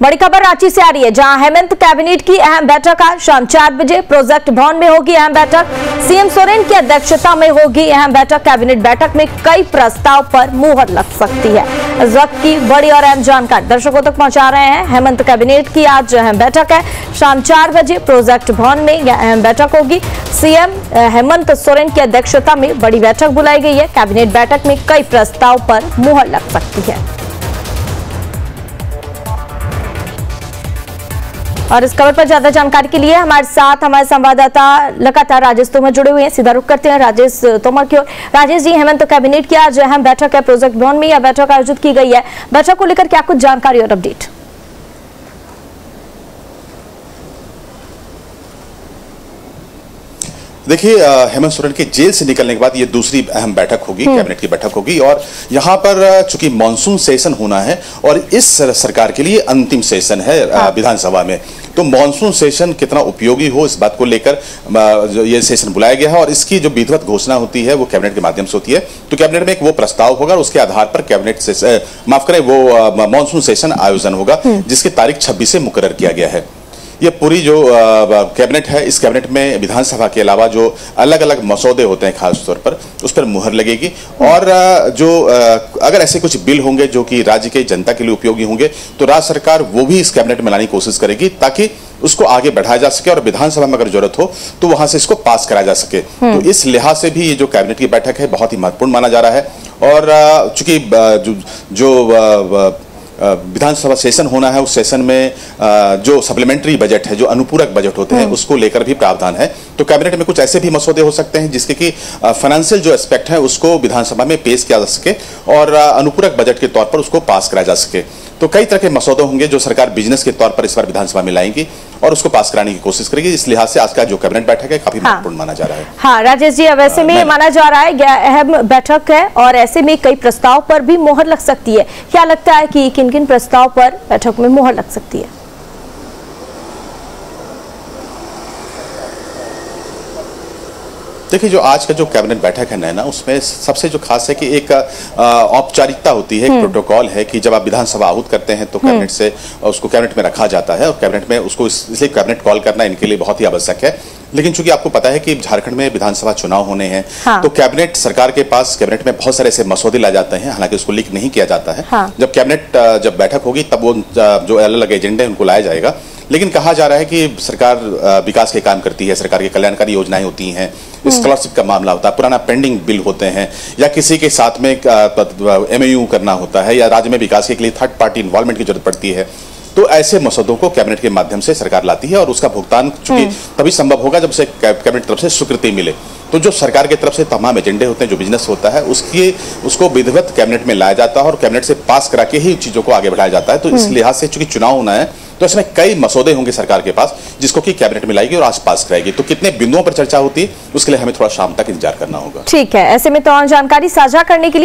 बड़ी खबर रांची से आ रही है, जहां हेमंत कैबिनेट की अहम बैठक आज शाम 4 बजे प्रोजेक्ट भवन में होगी। अहम बैठक सीएम सोरेन की अध्यक्षता में होगी। अहम बैठक कैबिनेट बैठक में कई प्रस्ताव पर मुहर लग सकती है। इस वक्त की बड़ी और अहम जानकारी दर्शकों तक पहुंचा रहे हैं। हेमंत कैबिनेट की आज अहम बैठक है, शाम 4 बजे प्रोजेक्ट भवन में यह अहम बैठक होगी। सीएम हेमंत सोरेन की अध्यक्षता में बड़ी बैठक बुलाई गई है। कैबिनेट बैठक में कई प्रस्ताव पर मुहर लग सकती है। और इस खबर पर ज्यादा जानकारी के लिए हमारे साथ हमारे संवाददाता लगातार राजेश तोमर जुड़े हुए हैं। सीधा रुख करते हैं राजेश तोमर की ओर। राजेश जी, हेमंत कैबिनेट की आज अहम बैठक है, प्रोजेक्ट भवन में यह बैठक आयोजित की गई है। बैठक को लेकर क्या कुछ जानकारी और अपडेट? देखिए, हेमंत सोरेन के जेल से निकलने के बाद ये दूसरी अहम बैठक होगी, कैबिनेट की बैठक होगी। और यहाँ पर चूंकि मॉनसून सेशन होना है और इस सरकार के लिए अंतिम सेशन है विधानसभा में, तो मॉनसून सेशन कितना उपयोगी हो इस बात को लेकर ये सेशन बुलाया गया है। और इसकी जो विधिवत घोषणा होती है वो कैबिनेट के माध्यम से होती है। तो कैबिनेट में एक वो प्रस्ताव होगा, उसके आधार पर कैबिनेट से माफ करें वो मॉनसून सेशन आयोजन होगा, जिसकी तारीख 26 से मुकर्रर किया गया है। ये पूरी जो कैबिनेट है, इस कैबिनेट में विधानसभा के अलावा जो अलग अलग मसौदे होते हैं खास तौर पर उस पर मुहर लगेगी। और जो अगर ऐसे कुछ बिल होंगे जो कि राज्य के जनता के लिए उपयोगी होंगे, तो राज्य सरकार वो भी इस कैबिनेट में लाने की कोशिश करेगी ताकि उसको आगे बढ़ाया जा सके और विधानसभा में अगर जरूरत हो तो वहां से इसको पास कराया जा सके। तो इस लिहाज से भी ये जो कैबिनेट की बैठक है बहुत ही महत्वपूर्ण माना जा रहा है। और चूंकि जो विधानसभा सेशन होना है, उस सेशन में जो सप्लीमेंट्री बजट है, जो अनुपूरक बजट होते हैं, उसको लेकर भी प्रावधान है। तो कैबिनेट में कुछ ऐसे भी मसौदे हो सकते हैं जिसके कि फाइनेंशियल जो एस्पेक्ट है उसको विधानसभा में पेश किया जा सके और अनुपूरक बजट के तौर पर उसको पास कराया जा सके। तो कई तरह के मसौदे होंगे जो सरकार बिजनेस के तौर पर इस बार विधानसभा में लाएंगी और उसको पास कराने की कोशिश करेगी। इस लिहाज से आज का जो कैबिनेट बैठक है काफी महत्वपूर्ण माना जा रहा है। हाँ राजेश जी, अब ऐसे में माना जा रहा है अहम बैठक है और ऐसे में कई प्रस्ताव पर भी मोहर लग सकती है। क्या लगता है कि किन किन प्रस्ताव पर बैठक में मोहर लग सकती है? देखिए, जो आज का जो कैबिनेट बैठक है नैना, उसमें सबसे जो खास है कि एक औपचारिकता होती है, एक प्रोटोकॉल है कि जब आप विधानसभा आहूत करते हैं तो कैबिनेट से उसको कैबिनेट में रखा जाता है और कैबिनेट में उसको इसलिए कैबिनेट कॉल करना इनके लिए बहुत ही आवश्यक है। लेकिन चूंकि आपको पता है कि झारखंड में विधानसभा चुनाव होने हैं, तो कैबिनेट सरकार के पास कैबिनेट में बहुत सारे ऐसे मसौदे लाए जाते हैं, हालांकि उसको लीक नहीं किया जाता है। जब कैबिनेट जब बैठक होगी तब वो जो अलग अलग एजेंडे उनको लाया जाएगा। लेकिन कहा जा रहा है कि सरकार विकास के काम करती है, सरकार की कल्याणकारी योजनाएं होती हैं, स्कॉलरशिप का मामला होता है, पुराना पेंडिंग बिल होते हैं, या किसी के साथ में MOU करना होता है, या राज्य में विकास के लिए थर्ड पार्टी इन्वॉल्वमेंट की जरूरत पड़ती है। तो ऐसे मसौदों को कैबिनेट के माध्यम से सरकार लाती है और उसका भुगतान चूंकि तभी संभव होगा जब से कैबिनेट तरफ से स्वीकृति मिले। तो जो सरकार की तरफ से तमाम एजेंडे होते हैं, जो बिजनेस होता है, उसको विधिवत कैबिनेट में लाया जाता है और कैबिनेट से पास करा के ही चीजों को आगे बढ़ाया जाता है। तो इस लिहाज से चूंकि चुनाव होना है तो इसमें कई मसौदे होंगे सरकार के पास जिसको कि कैबिनेट में लाएगी और आज पास कराएगी। तो कितने बिंदुओं पर चर्चा होती है उसके लिए हमें थोड़ा शाम तक इंतजार करना होगा। ठीक है, ऐसे में तो जानकारी साझा करने के लिए